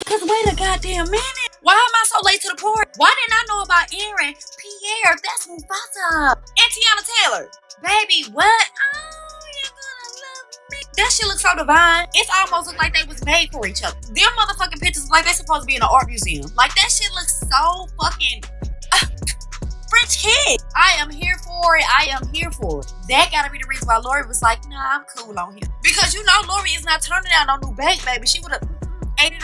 Cause wait a goddamn minute. Why am I so late to the party? Why didn't I know about Aaron, Pierre, that's Mufasa, and Teyana Taylor? Baby, what? Oh, you're gonna love me. That shit looks so divine. It's almost look like they was made for each other. Them motherfucking pictures look like they're supposed to be in an art museum. Like, that shit looks so fucking French kiss. I am here for it. I am here for it. That gotta be the reason why Lori was like, nah, I'm cool on here. Because you know Lori is not turning down no new bake, baby. She would've ate it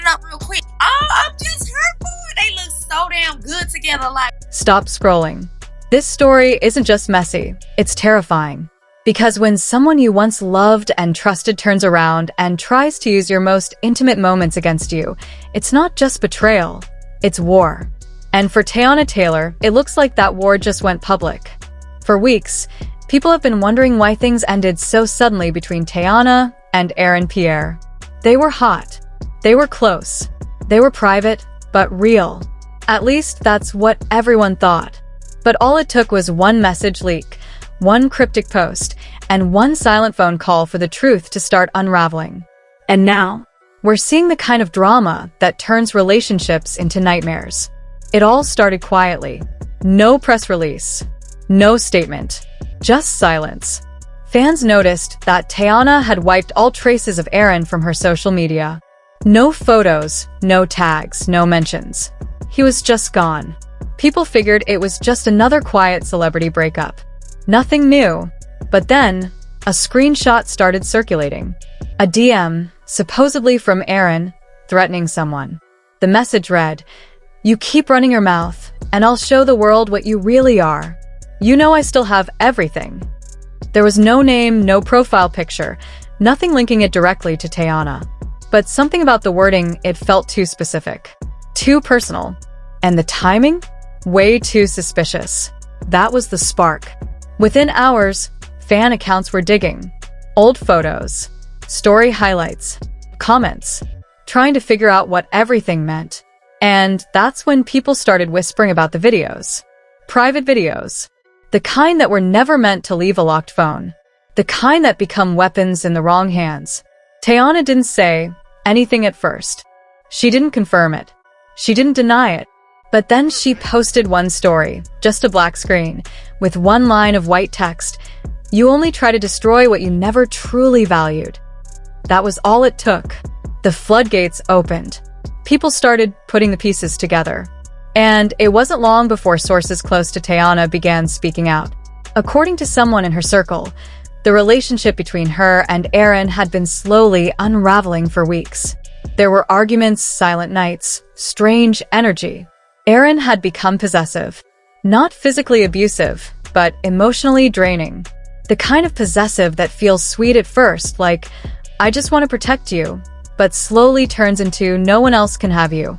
up real quick. Oh, I'm just here for it. They look so damn good together. Like, stop scrolling. This story isn't just messy, it's terrifying. Because when someone you once loved and trusted turns around and tries to use your most intimate moments against you, it's not just betrayal, it's war. And for Teyana Taylor, it looks like that war just went public. For weeks, people have been wondering why things ended so suddenly between Teyana and Aaron Pierre. They were hot. They were close. They were private, but real. At least that's what everyone thought. But all it took was one message leak, one cryptic post, and one silent phone call for the truth to start unraveling. And now, we're seeing the kind of drama that turns relationships into nightmares. It all started quietly. No press release. No statement. Just silence. Fans noticed that Teyana had wiped all traces of Aaron from her social media. No photos, no tags, no mentions. He was just gone. People figured it was just another quiet celebrity breakup. Nothing new. But then, a screenshot started circulating. A DM, supposedly from Aaron, threatening someone. The message read, "You keep running your mouth, and I'll show the world what you really are. You know I still have everything." There was no name, no profile picture, nothing linking it directly to Teyana. But something about the wording, it felt too specific. Too personal. And the timing? Way too suspicious. That was the spark. Within hours, fan accounts were digging. Old photos, story highlights, comments, trying to figure out what everything meant. And that's when people started whispering about the videos. Private videos. The kind that were never meant to leave a locked phone. The kind that become weapons in the wrong hands. Teyana didn't say anything at first. She didn't confirm it. She didn't deny it. But then she posted one story, just a black screen, with one line of white text. "You only try to destroy what you never truly valued." That was all it took. The floodgates opened. People started putting the pieces together. And it wasn't long before sources close to Teyana began speaking out. According to someone in her circle, the relationship between her and Aaron had been slowly unraveling for weeks. There were arguments, silent nights, strange energy. Aaron had become possessive. Not physically abusive, but emotionally draining. The kind of possessive that feels sweet at first, like, "I just want to protect you," but slowly turns into "no one else can have you."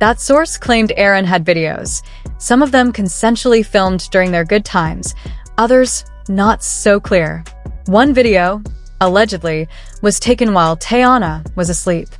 That source claimed Aaron had videos, some of them consensually filmed during their good times, others not so clear. One video, allegedly, was taken while Teyana was asleep.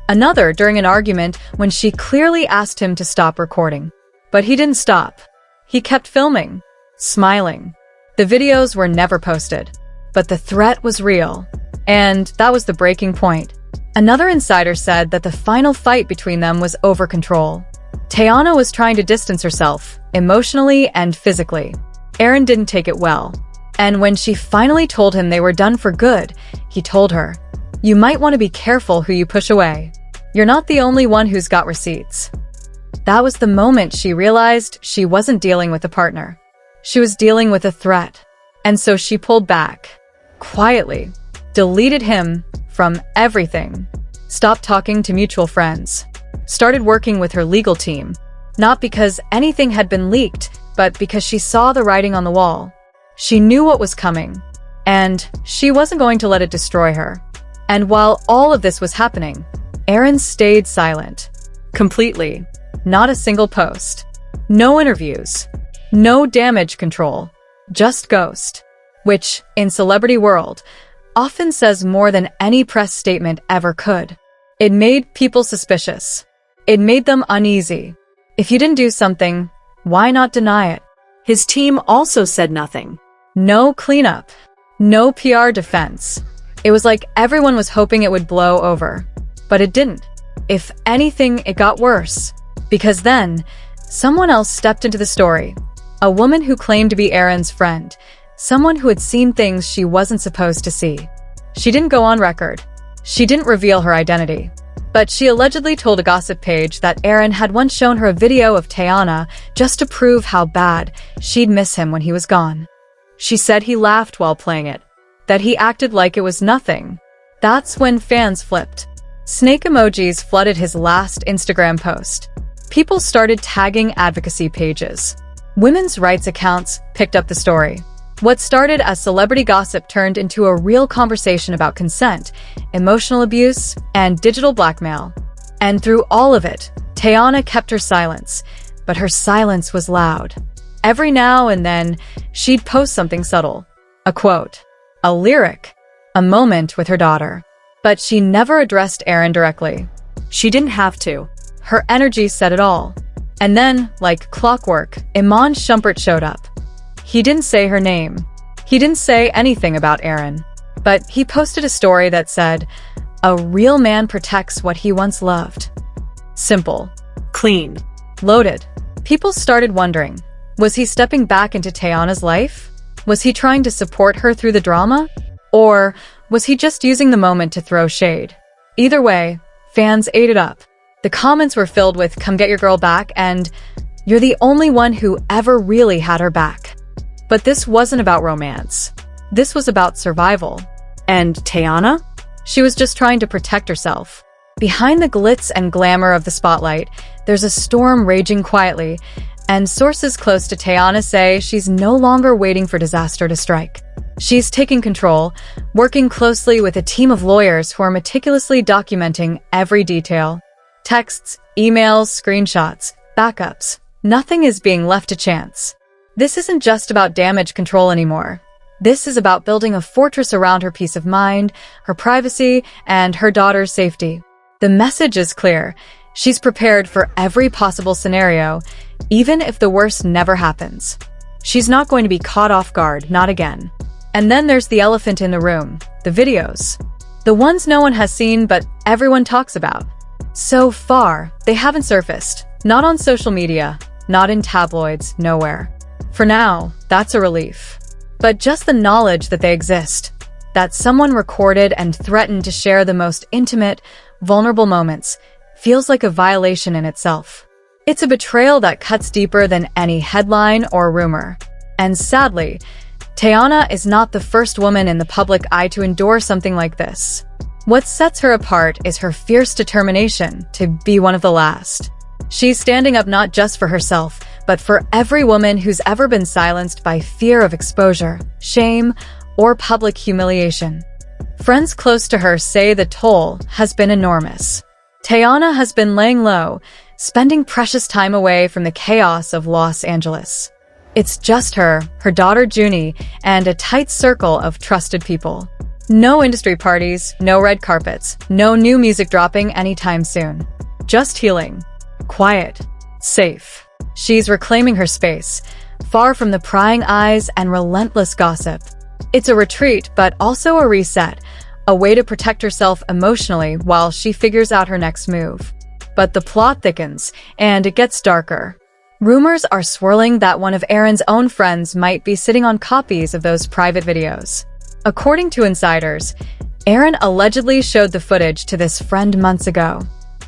Another during an argument when she clearly asked him to stop recording. But he didn't stop. He kept filming, smiling. The videos were never posted, but the threat was real. And that was the breaking point. Another insider said that the final fight between them was over control. Teyana was trying to distance herself, emotionally and physically. Aaron didn't take it well. And when she finally told him they were done for good, he told her, "You might want to be careful who you push away. You're not the only one who's got receipts." That was the moment she realized she wasn't dealing with a partner. She was dealing with a threat. And so she pulled back. Quietly. Deleted him from everything. Stopped talking to mutual friends. Started working with her legal team. Not because anything had been leaked, but because she saw the writing on the wall. She knew what was coming. And she wasn't going to let it destroy her. And while all of this was happening, Aaron stayed silent. Completely. Not a single post. No interviews. No damage control. Just ghost. Which, in celebrity world, often says more than any press statement ever could. It made people suspicious. It made them uneasy. If you didn't do something, why not deny it? His team also said nothing. No cleanup. No PR defense. It was like everyone was hoping it would blow over. But it didn't. If anything, it got worse. Because then, someone else stepped into the story. A woman who claimed to be Aaron's friend. Someone who had seen things she wasn't supposed to see. She didn't go on record. She didn't reveal her identity. But she allegedly told a gossip page that Aaron had once shown her a video of Teyana just to prove how bad she'd miss him when he was gone. She said he laughed while playing it, that he acted like it was nothing. That's when fans flipped. Snake emojis flooded his last Instagram post. People started tagging advocacy pages. Women's rights accounts picked up the story. What started as celebrity gossip turned into a real conversation about consent, emotional abuse, and digital blackmail. And through all of it, Teyana kept her silence, but her silence was loud. Every now and then, she'd post something subtle. A quote, a lyric, a moment with her daughter. But she never addressed Aaron directly. She didn't have to. Her energy said it all. And then, like clockwork, Iman Shumpert showed up. He didn't say her name. He didn't say anything about Aaron. But he posted a story that said, "A real man protects what he once loved." Simple. Clean. Loaded. People started wondering, was he stepping back into Teyana's life? Was he trying to support her through the drama? Or was he just using the moment to throw shade? Either way, fans ate it up. The comments were filled with "come get your girl back" and "you're the only one who ever really had her back." But this wasn't about romance. This was about survival. And Teyana? She was just trying to protect herself. Behind the glitz and glamour of the spotlight, there's a storm raging quietly, and sources close to Teyana say she's no longer waiting for disaster to strike. She's taking control, working closely with a team of lawyers who are meticulously documenting every detail. Texts, emails, screenshots, backups. Nothing is being left to chance. This isn't just about damage control anymore. This is about building a fortress around her peace of mind, her privacy, and her daughter's safety. The message is clear. She's prepared for every possible scenario, even if the worst never happens. She's not going to be caught off guard, not again. And then there's the elephant in the room, the videos. The ones no one has seen but everyone talks about. So far, they haven't surfaced. Not on social media, not in tabloids, nowhere. For now, that's a relief. But just the knowledge that they exist, that someone recorded and threatened to share the most intimate, vulnerable moments, feels like a violation in itself. It's a betrayal that cuts deeper than any headline or rumor. And sadly, Teyana is not the first woman in the public eye to endure something like this. What sets her apart is her fierce determination to be one of the last. She's standing up not just for herself, but for every woman who's ever been silenced by fear of exposure, shame, or public humiliation. Friends close to her say the toll has been enormous. Teyana has been laying low, spending precious time away from the chaos of Los Angeles. It's just her daughter Junie, and a tight circle of trusted people. No industry parties, no red carpets, no new music dropping anytime soon. Just healing. Quiet. Safe. She's reclaiming her space, far from the prying eyes and relentless gossip. It's a retreat, but also a reset, a way to protect herself emotionally while she figures out her next move. But the plot thickens, and it gets darker. Rumors are swirling that one of Aaron's own friends might be sitting on copies of those private videos. According to insiders, Aaron allegedly showed the footage to this friend months ago.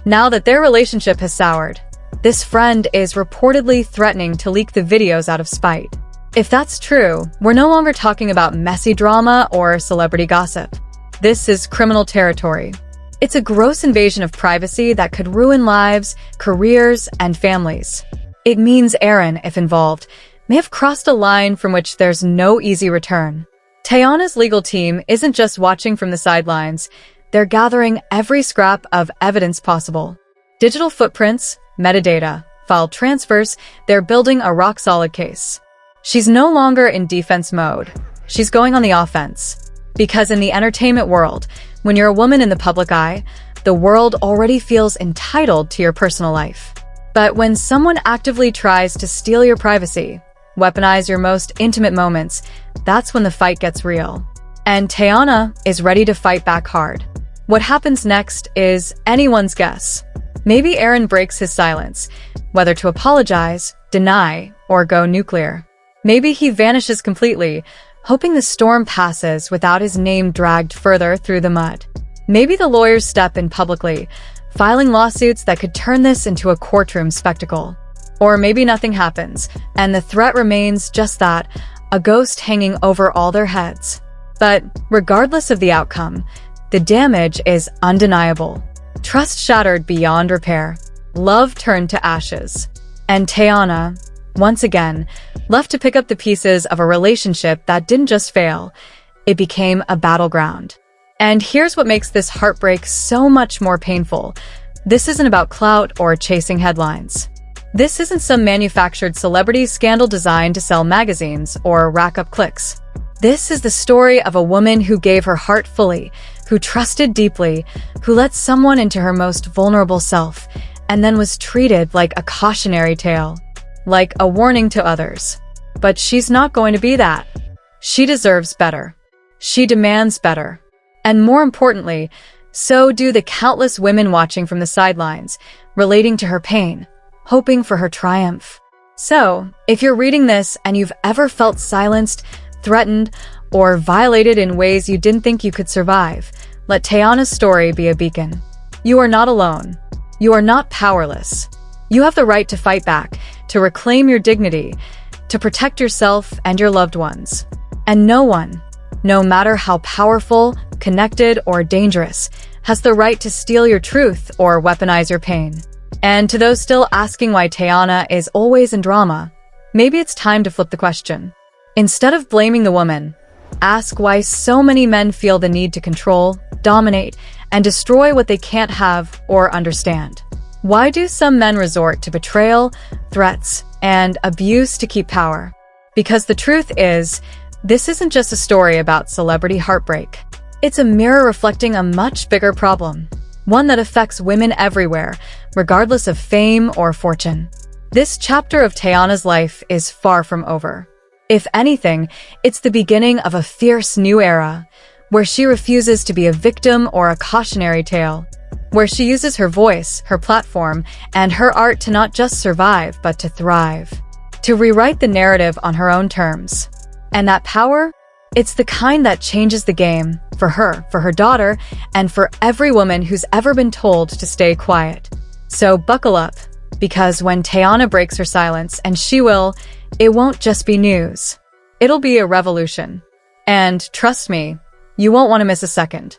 Now that their relationship has soured, this friend is reportedly threatening to leak the videos out of spite. If that's true, we're no longer talking about messy drama or celebrity gossip. This is criminal territory. It's a gross invasion of privacy that could ruin lives, careers, and families. It means Aaron, if involved, may have crossed a line from which there's no easy return. Teyana's legal team isn't just watching from the sidelines. They're gathering every scrap of evidence possible. Digital footprints, metadata, file transfers, they're building a rock-solid case. She's no longer in defense mode. She's going on the offense. Because in the entertainment world, when you're a woman in the public eye, the world already feels entitled to your personal life. But when someone actively tries to steal your privacy, weaponize your most intimate moments, that's when the fight gets real. And Teyana is ready to fight back hard. What happens next is anyone's guess. Maybe Aaron breaks his silence, whether to apologize, deny, or go nuclear. Maybe he vanishes completely, hoping the storm passes without his name dragged further through the mud. Maybe the lawyers step in publicly, filing lawsuits that could turn this into a courtroom spectacle. Or maybe nothing happens, and the threat remains just that, a ghost hanging over all their heads. But regardless of the outcome, the damage is undeniable. Trust shattered beyond repair, love turned to ashes. And Teyana, once again, left to pick up the pieces of a relationship that didn't just fail, it became a battleground. And here's what makes this heartbreak so much more painful. This isn't about clout or chasing headlines. This isn't some manufactured celebrity scandal designed to sell magazines or rack up clicks. This is the story of a woman who gave her heart fully, who trusted deeply, who let someone into her most vulnerable self, and then was treated like a cautionary tale, like a warning to others. But she's not going to be that. She deserves better. She demands better. And more importantly, so do the countless women watching from the sidelines, relating to her pain, hoping for her triumph. So, if you're reading this and you've ever felt silenced, threatened, or violated in ways you didn't think you could survive, let Teyana's story be a beacon. You are not alone. You are not powerless. You have the right to fight back, to reclaim your dignity, to protect yourself and your loved ones. And no one, no matter how powerful, connected, or dangerous, has the right to steal your truth or weaponize your pain. And to those still asking why Teyana is always in drama, maybe it's time to flip the question. Instead of blaming the woman, ask why so many men feel the need to control, dominate, and destroy what they can't have or understand. Why do some men resort to betrayal, threats, and abuse to keep power? Because the truth is, this isn't just a story about celebrity heartbreak. It's a mirror reflecting a much bigger problem, one that affects women everywhere, regardless of fame or fortune. This chapter of Teyana's life is far from over. If anything, it's the beginning of a fierce new era, where she refuses to be a victim or a cautionary tale, where she uses her voice, her platform, and her art to not just survive, but to thrive, to rewrite the narrative on her own terms. And that power? It's the kind that changes the game, for her daughter, and for every woman who's ever been told to stay quiet. So buckle up, because when Teyana breaks her silence, and she will, it won't just be news. It'll be a revolution. And trust me, you won't want to miss a second.